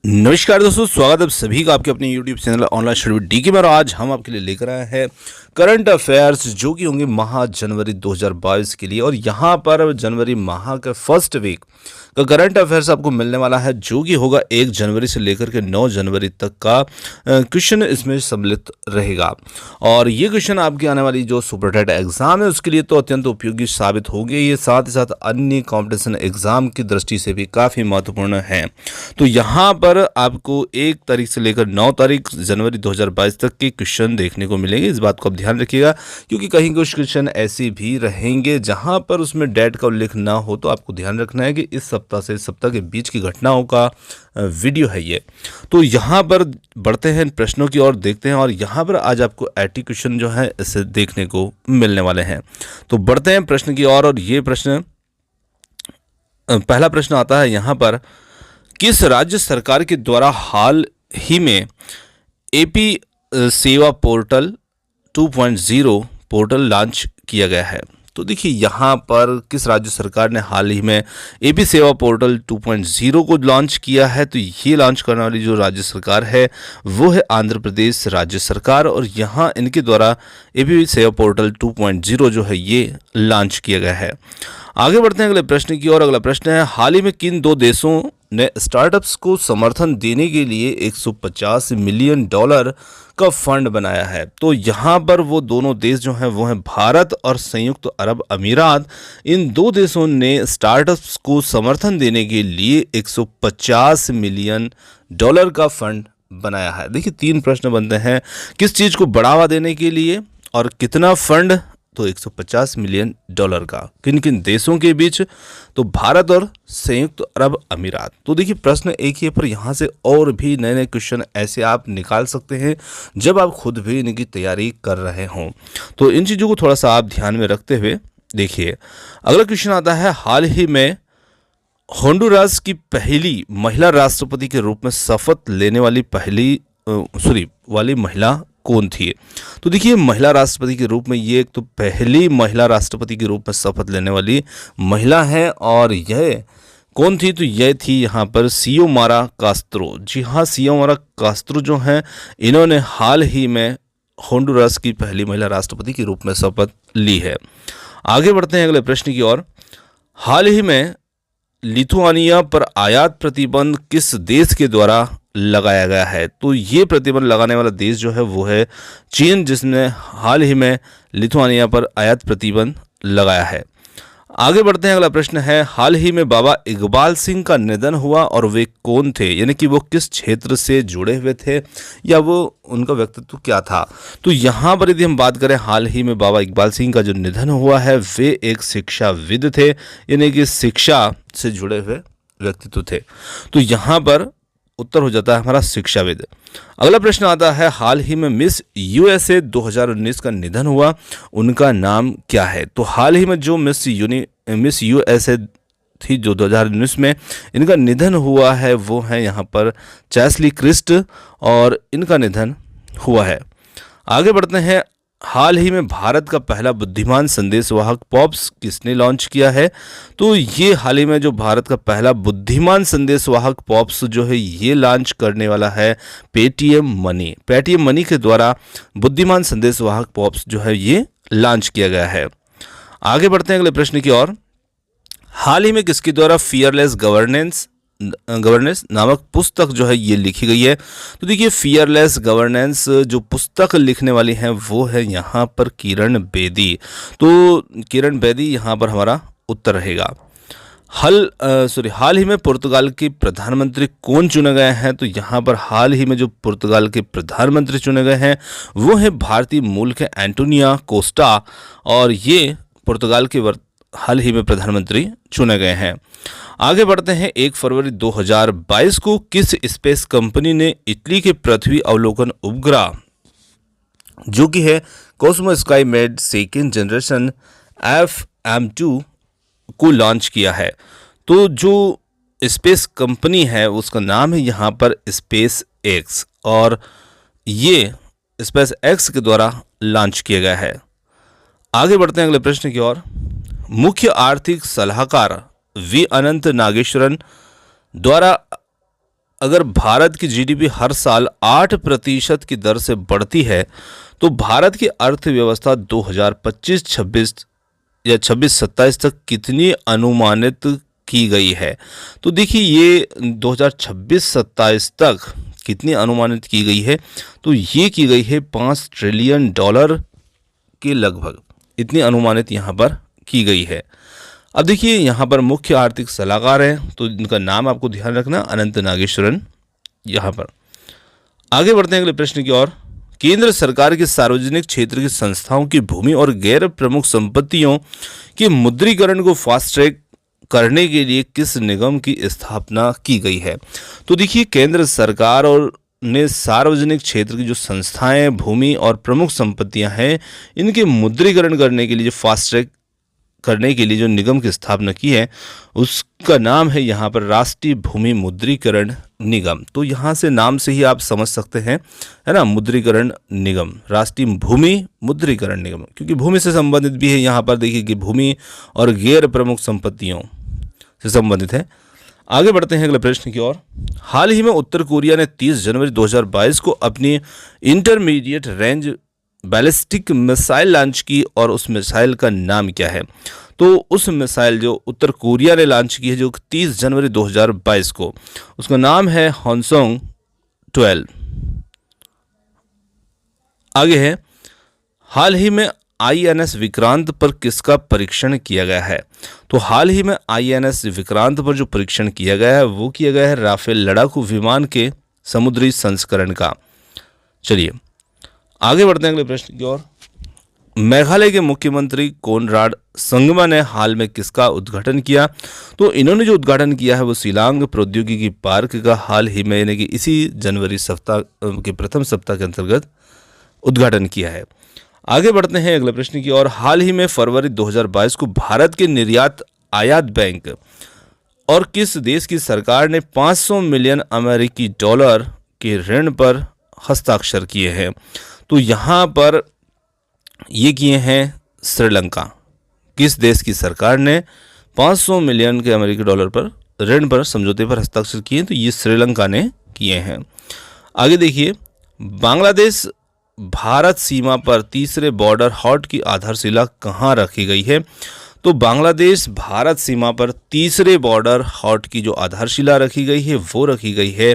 नमस्कार दोस्तों, स्वागत है आप सभी का आपके अपने YouTube channel online study DK में। और आज हम आपके लिए लेकर आए हैं करंट अफेयर्स जो कि होंगे माह जनवरी 2022 के लिए। और यहाँ पर जनवरी माह का फर्स्ट वीक का करंट अफेयर्स आपको मिलने वाला है जो कि होगा 1 जनवरी से लेकर के 9 जनवरी तक का क्वेश्चन इसमें सम्मिलित रहेगा। और ये क्वेश्चन आपकी आने वाली जो सुपर टेट एग्जाम है उसके लिए तो अत्यंत उपयोगी साबित होंगे। ये साथ ही साथ अन्य कॉम्पिटिशन एग्जाम की दृष्टि से भी काफ़ी महत्वपूर्ण है। तो यहाँ पर आपको 1 तारीख से लेकर 9 तारीख जनवरी 2022 तक के क्वेश्चन देखने को मिलेंगे। इस बात को आप ध्यान रखिएगा क्योंकि कहीं कुछ क्वेश्चन ऐसे भी रहेंगे जहां पर उसमें डेट का उल्लेख ना हो। तो आपको ध्यान रखना है कि इस सप्ताह से इस सप्ताह के बीच की घटनाओं का वीडियो है ये। तो यहाँ पर बढ़ते हैं प्रश्नों की ओर, देखते हैं। और यहाँ पर आज आपको 80 क्वेश्चन जो है इसे देखने को मिलने वाले हैं। तो बढ़ते हैं प्रश्न की ओर। और ये प्रश्न, पहला प्रश्न आता है यहाँ पर, किस राज्य सरकार के द्वारा हाल ही में एपी सेवा पोर्टल 2.0 पोर्टल लॉन्च किया गया है? तो देखिए यहाँ पर किस राज्य सरकार ने हाल ही में एपी सेवा पोर्टल 2.0 को लॉन्च किया है? तो ये लॉन्च करने वाली जो राज्य सरकार है वो है आंध्र प्रदेश राज्य सरकार। और यहाँ इनके द्वारा एपी सेवा पोर्टल 2.0 जो है ये लॉन्च किया गया है। आगे बढ़ते हैं अगले प्रश्न की ओर। अगला प्रश्न है, हाल ही में किन 2 देशों ने स्टार्टअप्स को समर्थन देने के लिए $150 मिलियन का फंड बनाया है? तो यहाँ पर वो दोनों देश जो हैं वो हैं भारत और संयुक्त अरब अमीरात। इन 2 देशों ने स्टार्टअप्स को समर्थन देने के लिए $150 मिलियन का फंड बनाया है। देखिए 3 प्रश्न बनते हैं, किस चीज़ को बढ़ावा देने के लिए और कितना फंड? तो $150 मिलियन का। किन किन देशों के बीच? तो भारत और संयुक्त अरब अमीरात। तो देखिए प्रश्न एक ही है, पर यहाँ से और भी नए नए क्वेश्चन ऐसे आप निकाल सकते हैं जब आप खुद भी इनकी तैयारी कर रहे हों। तो इन चीज़ों को थोड़ा सा आप ध्यान में रखते हुए देखिए। अगला क्वेश्चन आता है, हाल ही में होंडुरास की पहली महिला राष्ट्रपति के रूप में शपथ लेने वाली महिला कौन थी? तो देखिए महिला राष्ट्रपति के रूप में ये एक तो पहली महिला राष्ट्रपति के रूप में शपथ लेने वाली महिला है। और यह कौन थी? तो यह थी यहाँ पर सियोमारा कास्त्रो। जी हाँ, सियोमारा कास्त्रो जो हैं इन्होंने हाल ही में होंडुरास की पहली महिला राष्ट्रपति के रूप में शपथ ली है। आगे बढ़ते हैं अगले प्रश्न की ओर। हाल ही में लिथुआनिया पर आयात प्रतिबंध किस देश के द्वारा लगाया गया है? तो ये प्रतिबंध लगाने वाला देश जो है वो है चीन, जिसने हाल ही में लिथुआनिया पर आयात प्रतिबंध लगाया है। आगे बढ़ते हैं अगला प्रश्न है, हाल ही में बाबा इकबाल सिंह का निधन हुआ और वे कौन थे? यानी कि वो किस क्षेत्र से जुड़े हुए थे या वो उनका व्यक्तित्व क्या था? तो यहाँ पर यदि हम बात करें हाल ही में बाबा इकबाल सिंह का जो निधन हुआ है वे एक शिक्षाविद थे, यानी कि शिक्षा से जुड़े हुए व्यक्तित्व थे। तो यहाँ पर उत्तर हो जाता है हमारा शिक्षाविद। अगला प्रश्न आता है, हाल ही में मिस यूएसए 2019 का निधन हुआ, उनका नाम क्या है? तो हाल ही में जो मिस यूएसए थी जो 2019 में इनका निधन हुआ है वो है यहाँ पर चैसली क्रिस्ट, और इनका निधन हुआ है। आगे बढ़ते हैं, हाल ही में भारत का पहला बुद्धिमान संदेशवाहक पॉप्स किसने लॉन्च किया है? तो ये हाल ही में जो भारत का पहला बुद्धिमान संदेशवाहक पॉप्स जो है ये लॉन्च करने वाला है पेटीएम मनी। पेटीएम मनी के द्वारा बुद्धिमान संदेशवाहक पॉप्स जो है ये लॉन्च किया गया है। आगे बढ़ते हैं अगले प्रश्न की ओर। हाल ही में किसके द्वारा फियरलेस गवर्नेंस नामक पुस्तक जो है ये लिखी गई है? तो देखिए फियरलेस गवर्नेंस जो पुस्तक लिखने वाली हैं वो है यहाँ पर किरण बेदी। तो किरण बेदी यहाँ पर हमारा उत्तर रहेगा। हाल ही में पुर्तगाल के प्रधानमंत्री कौन चुने गए हैं? तो यहाँ पर हाल ही में जो पुर्तगाल के प्रधानमंत्री चुने गए हैं वो है भारतीय मूल के एंटोनियो कोस्टा, और ये पुर्तगाल के हाल ही में प्रधानमंत्री चुने गए हैं। आगे बढ़ते हैं, 1 फरवरी 2022 को किस स्पेस कंपनी ने इटली के पृथ्वी अवलोकन उपग्रह जो कि है Cosmo sky made second generation FM2 को लॉन्च किया है? तो जो स्पेस कंपनी है उसका नाम है यहाँ पर स्पेस एक्स, और ये स्पेस एक्स के द्वारा लॉन्च किया गया है। आगे बढ़ते हैं अगले प्रश्न की ओर। मुख्य आर्थिक सलाहकार वी अनंत नागेश्वरन द्वारा अगर भारत की जीडीपी हर साल 8% की दर से बढ़ती है तो भारत की अर्थव्यवस्था 2025-26 या 26-27 तक कितनी अनुमानित की गई है। तो देखिए ये 2026-27 तक कितनी अनुमानित की गई है, तो ये की गई है $5 ट्रिलियन के लगभग, इतनी अनुमानित यहाँ पर की गई है। अब देखिए यहाँ पर मुख्य आर्थिक सलाहकार हैं, तो इनका नाम आपको ध्यान रखना, अनंत नागेश्वरन। यहाँ पर आगे बढ़ते हैं अगले प्रश्न की ओर। केंद्र सरकार के सार्वजनिक क्षेत्र की संस्थाओं की भूमि और गैर प्रमुख संपत्तियों के मुद्रीकरण को फास्ट ट्रैक करने के लिए किस निगम की स्थापना की गई है। तो देखिए केंद्र सरकार और ने सार्वजनिक क्षेत्र की जो संस्थाएं, भूमि और प्रमुख संपत्तियां हैं, इनके मुद्रीकरण करने के लिए, जो फास्ट ट्रैक करने के लिए जो निगम की स्थापना की है, उसका नाम है यहाँ पर राष्ट्रीय भूमि मुद्रीकरण निगम। तो यहाँ से नाम से ही आप समझ सकते हैं, है ना, मुद्रीकरण निगम, राष्ट्रीय भूमि मुद्रीकरण निगम, क्योंकि भूमि से संबंधित भी है। यहाँ पर देखिए कि भूमि और गैर प्रमुख संपत्तियों से संबंधित है। आगे बढ़ते हैं अगले प्रश्न की ओर। हाल ही में उत्तर कोरिया ने 30 जनवरी 2022 को अपनी intermediate range ballistic missile launch की और उस मिसाइल का नाम क्या है। तो उस मिसाइल जो उत्तर कोरिया ने लॉन्च की है जो 30 जनवरी 2022 को, उसका नाम है हॉन्सोंग 12। आगे है, हाल ही में आईएनएस विक्रांत पर किसका परीक्षण किया गया है। तो हाल ही में आईएनएस विक्रांत पर जो परीक्षण किया गया है वो किया गया है राफेल लड़ाकू विमान के समुद्री संस्करण का। चलिए आगे बढ़ते हैं अगले प्रश्न की ओर। मेघालय के मुख्यमंत्री कोनराड संगमा ने हाल में किसका उद्घाटन किया। तो इन्होंने जो उद्घाटन किया है वो शिलांग प्रौद्योगिकी पार्क का हाल ही में, यानी कि इसी जनवरी सप्ताह के प्रथम सप्ताह के अंतर्गत उद्घाटन किया है। आगे बढ़ते हैं अगले प्रश्न की ओर। हाल ही में फरवरी 2022 को भारत के निर्यात आयात बैंक और किस देश की सरकार ने 500 मिलियन अमेरिकी डॉलर के ऋण पर हस्ताक्षर किए हैं। तो यहाँ पर ये किए हैं श्रीलंका। किस देश की सरकार ने 500 मिलियन के अमेरिकी डॉलर पर ऋण पर समझौते पर हस्ताक्षर किए, तो ये श्रीलंका ने किए हैं। आगे देखिए, बांग्लादेश भारत सीमा पर तीसरे बॉर्डर हॉट की आधारशिला कहाँ रखी गई है। तो बांग्लादेश भारत सीमा पर तीसरे बॉर्डर हॉट की जो आधारशिला रखी गई है वो रखी गई है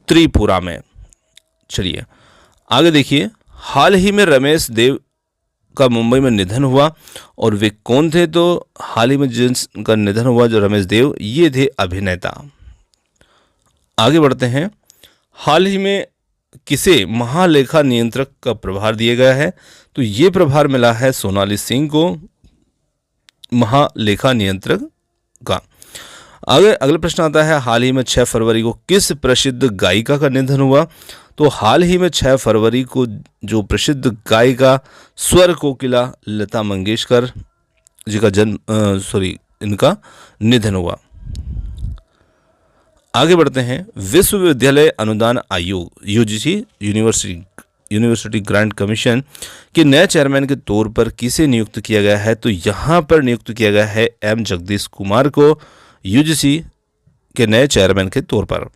त्रिपुरा में। चलिए आगे देखिए, हाल ही में रमेश देव का मुंबई में निधन हुआ और वे कौन थे। तो हाल ही में जिनका निधन हुआ जो रमेश देव, ये थे अभिनेता। आगे बढ़ते हैं, हाल ही में किसे महालेखा नियंत्रक का प्रभार दिया गया है। तो ये प्रभार मिला है सोनाली सिंह को महालेखा नियंत्रक का। आगे अगला प्रश्न आता है, हाल ही में 6 फरवरी को किस प्रसिद्ध गायिका का निधन हुआ। तो हाल ही में 6 फरवरी को जो प्रसिद्ध गायिका स्वर कोकिला लता मंगेशकर जी का इनका निधन हुआ। आगे बढ़ते हैं, विश्वविद्यालय अनुदान आयोग यूजीसी यूनिवर्सिटी ग्रांट कमीशन के नए चेयरमैन के तौर पर किसे नियुक्त किया गया है। तो यहाँ पर नियुक्त किया गया है एम जगदीश कुमार को यूजीसी के नए चेयरमैन के तौर पर।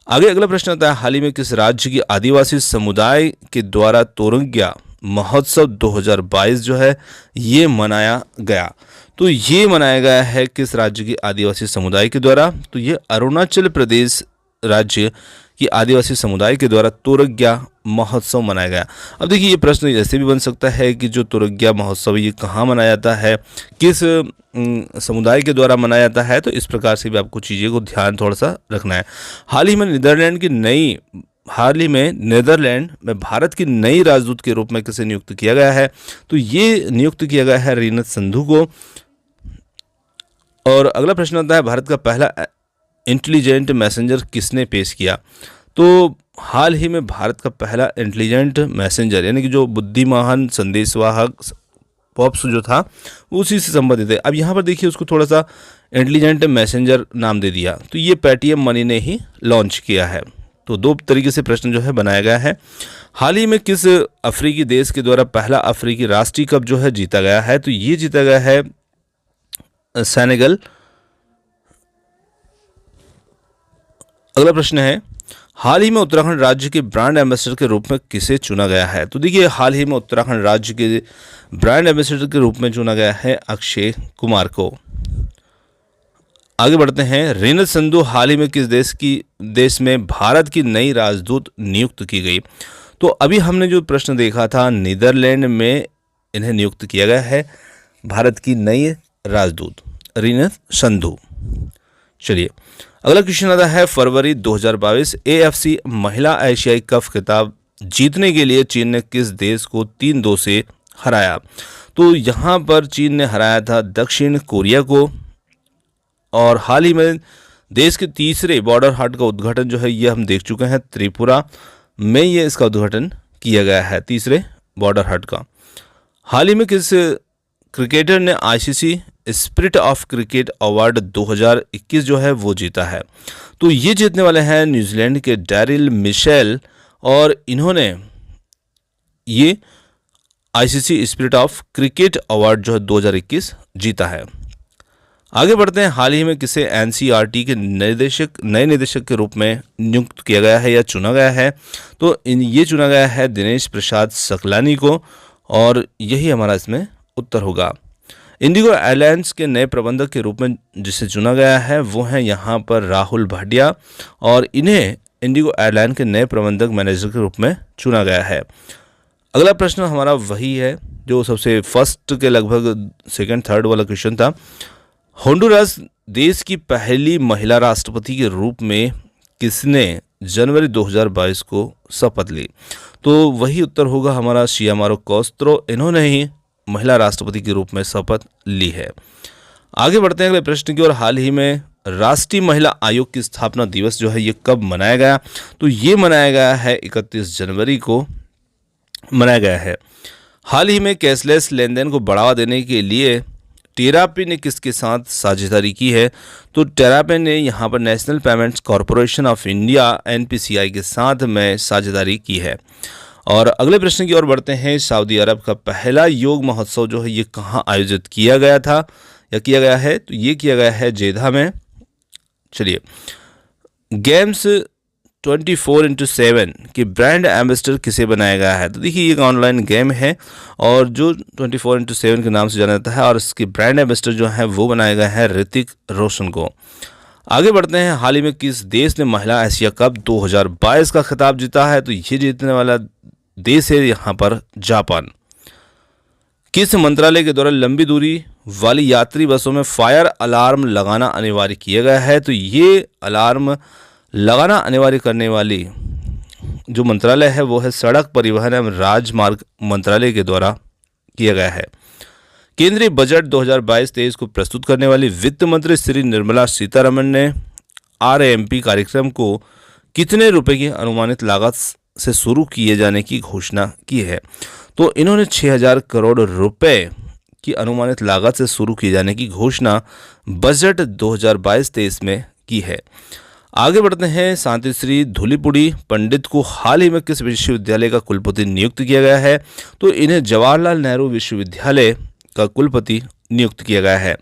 आगे अगला प्रश्न आता है, हाल ही में किस राज्य की आदिवासी समुदाय के द्वारा तोरंग्या महोत्सव 2022 जो है ये मनाया गया। तो ये मनाया गया है किस राज्य की आदिवासी समुदाय के द्वारा। तो ये अरुणाचल प्रदेश राज्य की आदिवासी समुदाय के द्वारा तोरंग्या महोत्सव मनाया गया। अब देखिए ये प्रश्न ऐसे भी बन सकता है कि जो तोरंग्या महोत्सव ये कहाँ मनाया जाता है, किस समुदाय के द्वारा मनाया जाता है। तो इस प्रकार से भी आपको चीज़ें को ध्यान थोड़ा सा रखना है। हाल ही में नीदरलैंड में भारत की नई राजदूत के रूप में किसे नियुक्त किया गया है। तो ये नियुक्त किया गया है रीनत संधू को। और अगला प्रश्न आता है, भारत का पहला इंटेलिजेंट मैसेंजर किसने पेश किया। तो हाल ही में भारत का पहला इंटेलिजेंट मैसेंजर यानी कि जो बुद्धिमान संदेशवाहक पॉप्स जो था उसी से संबंधित है। अब यहाँ पर देखिए उसको थोड़ा सा इंटेलिजेंट मैसेंजर नाम दे दिया। तो ये पेटीएम मनी ने ही लॉन्च किया है। तो 2 तरीके से प्रश्न जो है बनाया गया है। हाल ही में किस अफ्रीकी देश के द्वारा पहला अफ्रीकी राष्ट्रीय कप जो है जीता गया है। तो ये जीता गया है सेनेगल। अगला प्रश्न है, हाल ही में उत्तराखंड राज्य के ब्रांड एम्बेसडर के रूप में किसे चुना गया है? तो देखिए, हाल ही में उत्तराखंड राज्य के ब्रांड एम्बेसडर के रूप में चुना गया है अक्षय कुमार को। आगे बढ़ते हैं, रेनल संधू हाल ही में किस देश में भारत की नई राजदूत नियुक्त की गई? तो अभी हमने जो प्रश्न देखा था, नीदरलैंड में इन्हें नियुक्त किया गया है भारत की नई राजदूत रेनल संधू। चलिए, अगला क्वेश्चन आता है, फरवरी 2022 AFC महिला एशियाई कप खिताब जीतने के लिए चीन ने किस देश को 3-2 से हराया? तो यहाँ पर चीन ने हराया था दक्षिण कोरिया को। और हाल ही में देश के तीसरे बॉर्डर हाट का उद्घाटन जो है ये हम देख चुके हैं, त्रिपुरा में ये इसका उद्घाटन किया गया है, तीसरे बॉर्डर हाट का। हाल ही में किस क्रिकेटर ने ICC spirit of cricket award 2021 जो है वो जीता है? तो ये जीतने वाले हैं न्यूजीलैंड के डैरिल मिशेल, और इन्होंने ये ICC spirit of cricket award जो है 2021 जीता है। आगे बढ़ते हैं, हाल ही में किसे NCERT के नए निदेशक के रूप में नियुक्त किया गया है या चुना गया है? तो ये चुना गया है दिनेश प्रसाद सकलानी को, और यही हमारा इसमें उत्तर होगा। इंडिगो एयरलाइंस के नए प्रबंधक के रूप में जिसे चुना गया है वो हैं यहाँ पर राहुल भाटिया, और इन्हें इंडिगो एयरलाइन के नए प्रबंधक मैनेजर के रूप में चुना गया है। अगला प्रश्न हमारा वही है जो सबसे फर्स्ट के लगभग सेकंड थर्ड वाला क्वेश्चन था। होंडुरास देश की पहली महिला राष्ट्रपति के रूप में किसने जनवरी 2022 को शपथ ली? तो वही उत्तर होगा हमारा शियामारो कास्त्रो, इन्होंने ही महिला राष्ट्रपति के रूप में शपथ ली है। आगे बढ़ते हैं अगले प्रश्न की ओर। हाल ही में राष्ट्रीय महिला आयोग की स्थापना दिवस जो है ये कब मनाया गया? तो ये मनाया गया है 31 जनवरी को मनाया गया है। हाल ही में कैशलेस लेन देन को बढ़ावा देने के लिए टेरापे ने किसके साथ साझेदारी की है? तो टेरापे ने यहाँ पर national payments corporation of India NPCI के साथ में साझेदारी की है। और अगले प्रश्न की ओर बढ़ते हैं, सऊदी अरब का पहला योग महोत्सव जो है ये कहाँ आयोजित किया गया था या किया गया है? तो ये किया गया है जेदा में। चलिए, गेम्स 24x7 के ब्रांड एम्बेसडर किसे बनाया गया है? तो देखिए, ये एक ऑनलाइन गेम है और जो 24x7 के नाम से जाना जाता है, और इसके ब्रांड एम्बेसडर जो है वो बनाया गया है ऋतिक रोशन को। आगे बढ़ते हैं, हाल ही में किस देश ने महिला एशिया कप 2022 का खिताब जीता है? तो ये जीतने वाला देश है यहाँ पर जापान। किस मंत्रालय के द्वारा लंबी दूरी वाली यात्री बसों में फायर अलार्म लगाना अनिवार्य किया गया है? तो ये अलार्म लगाना अनिवार्य करने वाली जो मंत्रालय है वो है सड़क परिवहन एवं राजमार्ग मंत्रालय के द्वारा किया गया है। केंद्रीय बजट 2022-23 को प्रस्तुत करने वाली वित्त मंत्री श्री निर्मला सीतारमण ने RAMP कार्यक्रम को कितने रुपए की अनुमानित लागत से शुरू किए जाने की घोषणा की है? तो इन्होंने 6000 करोड़ रुपए की अनुमानित लागत से शुरू किए जाने की घोषणा बजट 2022-23 में की है। आगे बढ़ते हैं, शांतिश्री धूलीपुड़ी पंडित को हाल ही में किस विश्वविद्यालय का कुलपति नियुक्त किया गया है? तो इन्हें जवाहरलाल नेहरू विश्वविद्यालय का कुलपति नियुक्त किया गया है।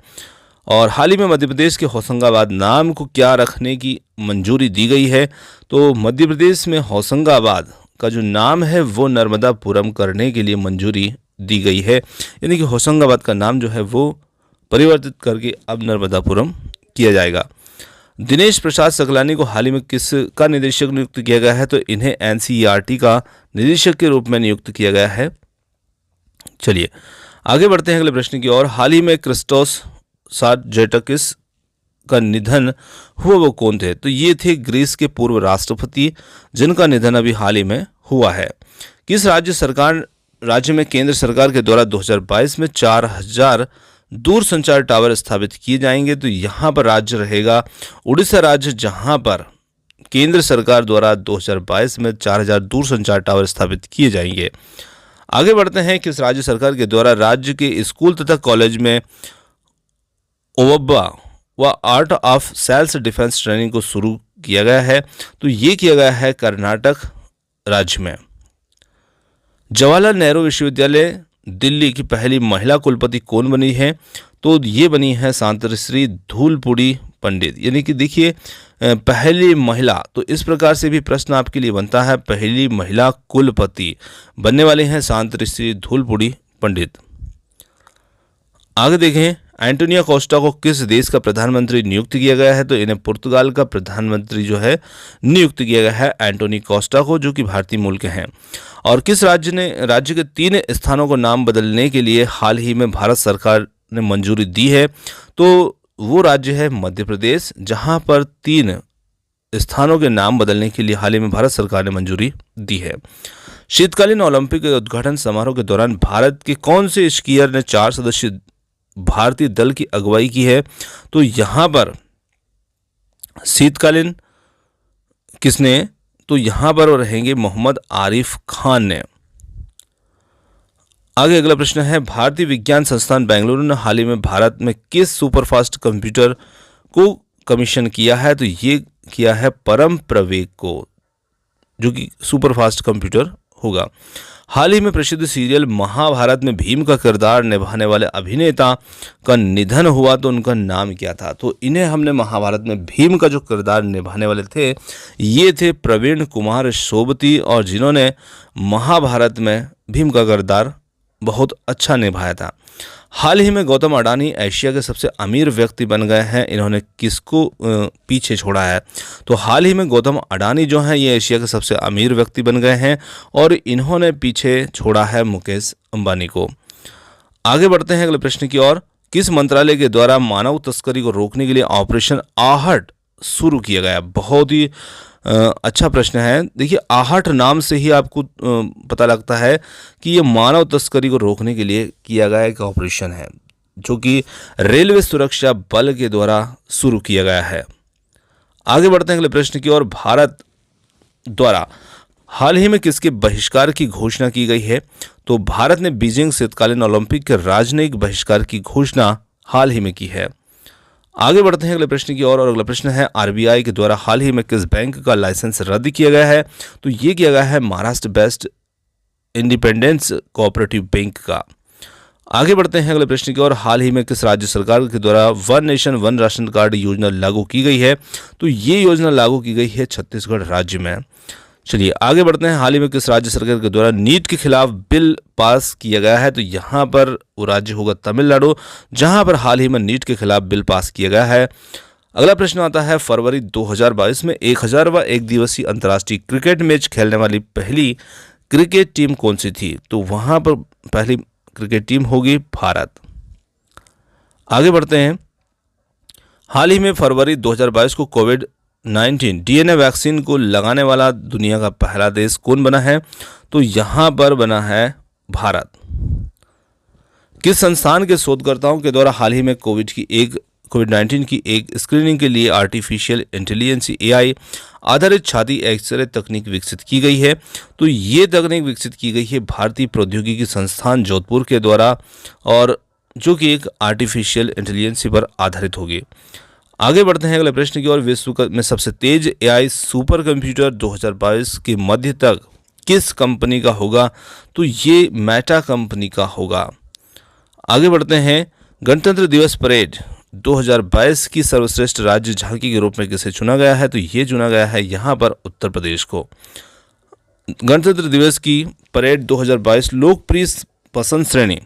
और हाल ही में मध्य प्रदेश के होशंगाबाद नाम को क्या रखने की मंजूरी दी गई है? तो मध्य प्रदेश में होशंगाबाद का जो नाम है वो नर्मदापुरम करने के लिए मंजूरी दी गई है, यानी कि होशंगाबाद का नाम जो है वो परिवर्तित करके अब नर्मदापुरम किया जाएगा। दिनेश प्रसाद सकलानी को हाल ही में किसका निदेशक नियुक्त किया गया है? तो इन्हें NCERT का निदेशक के रूप में नियुक्त किया गया है। चलिए, आगे बढ़ते हैं अगले प्रश्न की ओर। हाल ही में क्रिस्टोस सार्जेटकिस का निधन हुआ, वो कौन थे? तो ये थे ग्रीस के पूर्व राष्ट्रपति जिनका निधन अभी हाल ही में हुआ है। किस राज्य में केंद्र सरकार के द्वारा 2022 में 4000 दूर संचार टावर स्थापित किए जाएंगे? तो यहाँ पर राज्य रहेगा उड़ीसा राज्य, जहाँ पर केंद्र सरकार द्वारा 2022 में 4000 दूर संचार टावर स्थापित किए जाएंगे। आगे बढ़ते हैं, किस राज्य सरकार के द्वारा राज्य के स्कूल तथा कॉलेज में ओवब्बा व art of self defence training को शुरू किया गया है? तो ये किया गया है कर्नाटक राज्य में। जवाहरलाल नेहरू विश्वविद्यालय दिल्ली की पहली महिला कुलपति कौन बनी है? तो ये बनी है शांतिश्री धूलपुड़ी पंडित, यानी कि देखिए पहली महिला, तो इस प्रकार से भी प्रश्न आपके लिए बनता है। पहली महिला कुलपति बनने वाले हैं शांत ऋषि धूलपुड़ी पंडित। आगे देखें, एंटोनियो कोस्टा को किस देश का प्रधानमंत्री नियुक्त किया गया है? तो इन्हें पुर्तगाल का प्रधानमंत्री जो है नियुक्त किया गया है एंटोनी कोस्टा को, जो कि भारतीय मूल के हैं। और किस राज्य के 3 स्थानों को नाम बदलने के लिए हाल ही में भारत सरकार ने मंजूरी दी है? तो वो राज्य है मध्य प्रदेश, जहां पर 3 स्थानों के नाम बदलने के लिए हाल ही में भारत सरकार ने मंजूरी दी है। शीतकालीन ओलंपिक के उद्घाटन समारोह के दौरान भारत के कौन से स्कीयर ने 4 सदस्यीय भारतीय दल की अगुवाई की है? तो यहां पर शीतकालीन किसने? तो यहां पर रहेंगे मोहम्मद आरिफ खान ने। आगे अगला प्रश्न है, भारतीय विज्ञान संस्थान बेंगलुरु ने हाल ही में भारत में किस सुपरफास्ट कंप्यूटर को कमीशन किया है? तो ये किया है परम प्रवेग को, जो कि सुपरफास्ट कंप्यूटर होगा। हाल ही में प्रसिद्ध सीरियल महाभारत में भीम का किरदार निभाने वाले अभिनेता का निधन हुआ, तो उनका नाम क्या था? तो इन्हें हमने महाभारत में भीम का जो किरदार निभाने वाले थे ये थे प्रवीण कुमार सोबती, और जिन्होंने महाभारत में भीम का किरदार बहुत अच्छा निभाया था। हाल ही में गौतम अडानी एशिया के सबसे अमीर व्यक्ति बन गए हैं। इन्होंने किसको पीछे छोड़ा है? तो हाल ही में गौतम अडानी जो हैं ये एशिया के सबसे अमीर व्यक्ति बन गए हैं और इन्होंने पीछे छोड़ा है मुकेश अंबानी को। आगे बढ़ते हैं अगले प्रश्न की ओर। किस मंत्रालय के द्वारा मानव तस्करी को रोकने के लिए ऑपरेशन आहट शुरू किया गया? बहुत ही अच्छा प्रश्न है। देखिए, आहट नाम से ही आपको पता लगता है कि ये मानव तस्करी को रोकने के लिए किया गया एक ऑपरेशन है, जो कि रेलवे सुरक्षा बल के द्वारा शुरू किया गया है। आगे बढ़ते हैं अगले प्रश्न की ओर। भारत द्वारा हाल ही में किसके बहिष्कार की घोषणा की गई है? तो भारत ने बीजिंग शीतकालीन ओलंपिक के राजनयिक बहिष्कार की घोषणा हाल ही में की है। आगे बढ़ते हैं अगले प्रश्न की ओर और अगला प्रश्न है, आरबीआई के द्वारा हाल ही में किस बैंक का लाइसेंस रद्द किया गया है? तो ये किया गया है Maharashtra based independence cooperative bank का। आगे बढ़ते हैं अगले प्रश्न की ओर। हाल ही में किस राज्य सरकार के द्वारा one nation one ration card योजना लागू की गई है? तो ये योजना लागू की गई है छत्तीसगढ़ राज्य में। चलिए आगे बढ़ते हैं। हाल ही में किस राज्य सरकार के द्वारा नीट के खिलाफ बिल पास किया गया है? तो यहाँ पर वो राज्य होगा तमिलनाडु, जहाँ पर हाल ही में नीट के खिलाफ बिल पास किया गया है। अगला प्रश्न आता है, फरवरी 2022 में 1000वां एक दिवसीय अंतर्राष्ट्रीय क्रिकेट मैच खेलने वाली पहली क्रिकेट टीम कौन सी थी? तो वहाँ पर पहली क्रिकेट टीम होगी भारत। आगे बढ़ते हैं। हाल ही में फरवरी 2022 को कोविड-19 डीएनए वैक्सीन को लगाने वाला दुनिया का पहला देश कौन बना है? तो यहां पर बना है भारत। किस संस्थान के शोधकर्ताओं के द्वारा हाल ही में कोविड-19 की एक स्क्रीनिंग के लिए आर्टिफिशियल इंटेलिजेंस एआई आधारित छाती एक्सरे तकनीक विकसित की गई है? तो ये तकनीक विकसित की गई है भारतीय प्रौद्योगिकी संस्थान जोधपुर के द्वारा, और जो कि एक आर्टिफिशियल इंटेलिजेंस पर आधारित होगी। आगे बढ़ते हैं अगले प्रश्न की ओर। विश्व में सबसे तेज एआई सुपर कंप्यूटर 2022 के मध्य तक किस कंपनी का होगा? तो ये मेटा कंपनी का होगा। आगे बढ़ते हैं। गणतंत्र दिवस परेड 2022 की सर्वश्रेष्ठ राज्य झांकी के रूप में किसे चुना गया है? तो ये चुना गया है यहाँ पर उत्तर प्रदेश को। गणतंत्र दिवस की परेड 2022 लोकप्रिय पसंद श्रेणी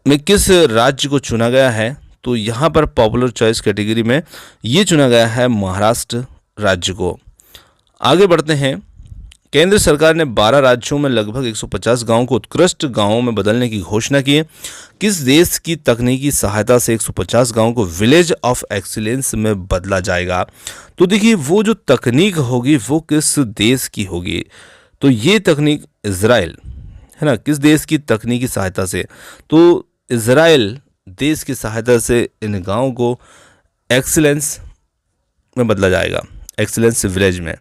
में किस राज्य को चुना गया है? तो यहाँ पर पॉपुलर चॉइस कैटेगरी में ये चुना गया है महाराष्ट्र राज्य को। आगे बढ़ते हैं। केंद्र सरकार ने 12 राज्यों में लगभग 150 गांवों को उत्कृष्ट गांवों में बदलने की घोषणा की है। किस देश की तकनीकी सहायता से 150 गांवों को विलेज ऑफ एक्सीलेंस में बदला जाएगा? तो देखिए, वो जो तकनीक होगी वो किस देश की होगी? तो ये तकनीक इजराइल है ना। किस देश की तकनीकी सहायता से? तो इजराइल देश की सहायता से इन गांवों को एक्सीलेंस में बदला जाएगा, एक्सीलेंस विलेज में।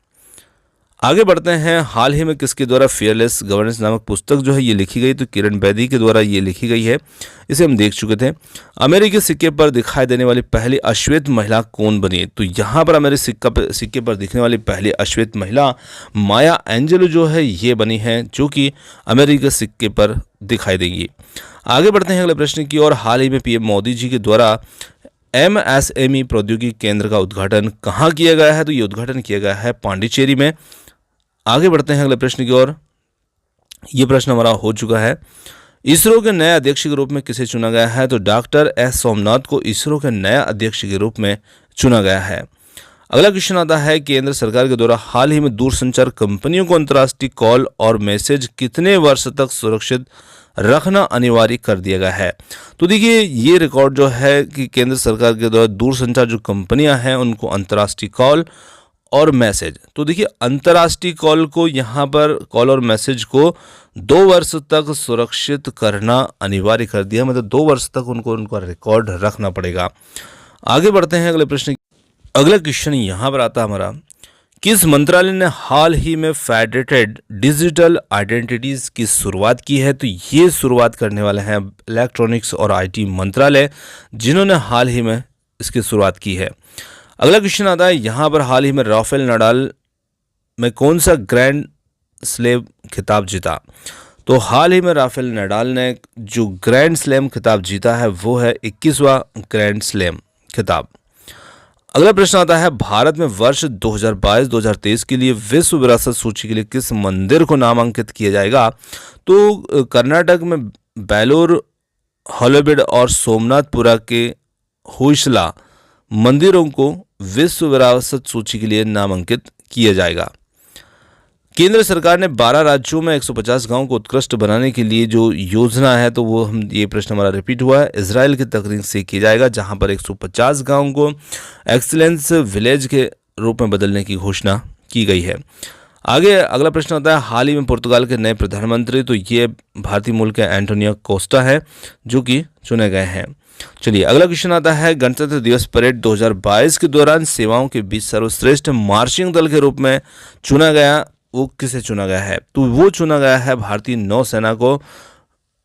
आगे बढ़ते हैं। हाल ही में किसके द्वारा फेयरलेस गवर्नेंस नामक पुस्तक जो है ये लिखी गई? तो किरण बेदी के द्वारा ये लिखी गई है। इसे हम देख चुके थे। अमेरिकी सिक्के पर दिखाई देने वाली पहली अश्वेत महिला कौन बनी? तो यहाँ पर अमेरिकी सिक्के पर दिखने वाली पहली अश्वेत महिला माया एंजेलो जो है ये बनी है, जो कि अमेरिकी सिक्के पर दिखाई देंगी। आगे बढ़ते हैं अगले प्रश्न की ओर। हाल ही में पीएम मोदी जी के द्वारा MSME प्रौद्योगिकी केंद्र का उद्घाटन कहाँ किया गया है? तो ये उद्घाटन किया गया है पांडिचेरी में। आगे बढ़ते हैं अगले प्रश्न की ओर। ये प्रश्न हमारा हो चुका है। इसरो के नए अध्यक्ष के रूप में किसे चुना गया है? तो डॉक्टर एस सोमनाथ को इसरो के नए अध्यक्ष के रूप में चुना गया है। अगला क्वेश्चन आता है, केंद्र सरकार के द्वारा हाल ही में दूरसंचार कंपनियों को अंतर्राष्ट्रीय कॉल और मैसेज कितने वर्ष तक सुरक्षित रखना अनिवार्य कर दिया गया है? तो देखिए, ये रिकॉर्ड जो है कि केंद्र सरकार के द्वारा दूरसंचार जो कंपनियां हैं उनको अंतर्राष्ट्रीय कॉल और मैसेज, तो देखिए अंतर्राष्ट्रीय कॉल को यहाँ पर कॉल और मैसेज को 2 वर्ष तक सुरक्षित करना अनिवार्य कर दिया, मतलब 2 वर्ष तक उनको उनका रिकॉर्ड रखना पड़ेगा। आगे बढ़ते हैं अगले प्रश्न। अगला क्वेश्चन यहाँ पर आता है हमारा, किस मंत्रालय ने हाल ही में फेडरेटेड डिजिटल आइडेंटिटीज की शुरुआत की है? तो ये शुरुआत करने वाले हैं इलेक्ट्रॉनिक्स और IT मंत्रालय, जिन्होंने हाल ही में इसकी शुरुआत की है। अगला क्वेश्चन आता है यहाँ पर, हाल ही में राफेल नडाल में कौन सा ग्रैंड स्लैम खिताब जीता? तो हाल ही में राफेल नडाल ने जो ग्रैंड स्लैम खिताब जीता है वो है 21वां ग्रैंड स्लैम खिताब। अगला प्रश्न आता है, भारत में वर्ष 2022-2023 के लिए विश्व विरासत सूची के लिए किस मंदिर को नामांकित किया जाएगा? तो कर्नाटक में बेलूर हॉलोबिड और सोमनाथपुरा के होयसला मंदिरों को विश्व विरासत सूची के लिए नामांकित किया जाएगा। केंद्र सरकार ने 12 राज्यों में 150 गांवों को उत्कृष्ट बनाने के लिए जो योजना है, तो वो ये प्रश्न हमारा रिपीट हुआ है, इजराइल की तकनीक से किया जाएगा, जहां पर 150 गांवों को एक्सीलेंस विलेज के रूप में बदलने की घोषणा की गई है। आगे अगला प्रश्न आता है, हाल ही में पुर्तगाल के नए प्रधानमंत्री, तो ये भारतीय मूल के एंटोनियो कोस्टा है जो कि चुने गए हैं। चलिए अगला क्वेश्चन आता है, गणतंत्र दिवस परेड 2022 के दौरान सेवाओं के बीच सर्वश्रेष्ठ मार्चिंग दल के रूप में चुना गया, वो किसे चुना गया है? तो वो चुना गया है भारतीय नौसेना को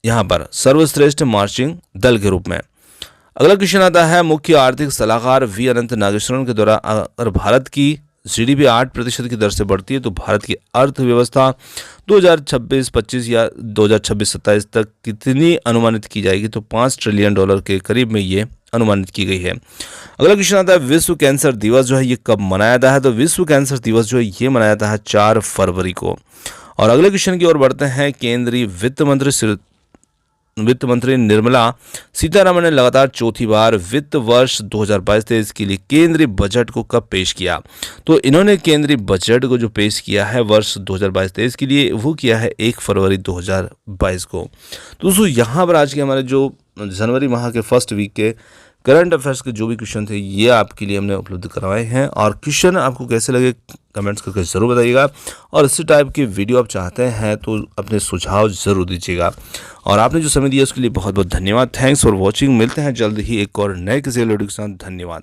यहाँ पर सर्वश्रेष्ठ मार्चिंग दल के रूप में। अगला क्वेश्चन आता है, मुख्य आर्थिक सलाहकार वी अनंत नागेश्वरन के द्वारा अगर भारत की GDP 8% की दर से बढ़ती है तो भारत की अर्थव्यवस्था 2026-25 या 2026-27 तक कितनी अनुमानित की जाएगी? तो $5 ट्रिलियन के करीब में ये अनुमानित की गई है। अगला क्वेश्चन आता है, विश्व कैंसर दिवस जो है ये कब मनाया जाता है? तो विश्व कैंसर दिवस जो है ये मनाया जाता है 4 फरवरी को। और अगले क्वेश्चन की ओर बढ़ते हैं, केंद्रीय वित्त मंत्री निर्मला सीतारमण ने लगातार चौथी बार वित्त वर्ष 2022-23 के लिए केंद्रीय बजट को कब पेश किया? तो इन्होंने केंद्रीय बजट को जो पेश किया है वर्ष 2022-23 के लिए वो किया है 1 फरवरी 2022 को। तो दोस्तों यहाँ पर आज के हमारे जो जनवरी माह के फर्स्ट वीक के करंट अफेयर्स के जो भी क्वेश्चन थे ये आपके लिए हमने उपलब्ध करवाए हैं, और क्वेश्चन आपको कैसे लगे कमेंट्स करके ज़रूर बताइएगा, और इसी टाइप की वीडियो आप चाहते हैं तो अपने सुझाव ज़रूर दीजिएगा। और आपने जो समय दिया उसके लिए बहुत बहुत धन्यवाद। Thanks for watching. मिलते हैं जल्द ही एक और नए किसी वीडियो के साथ। धन्यवाद।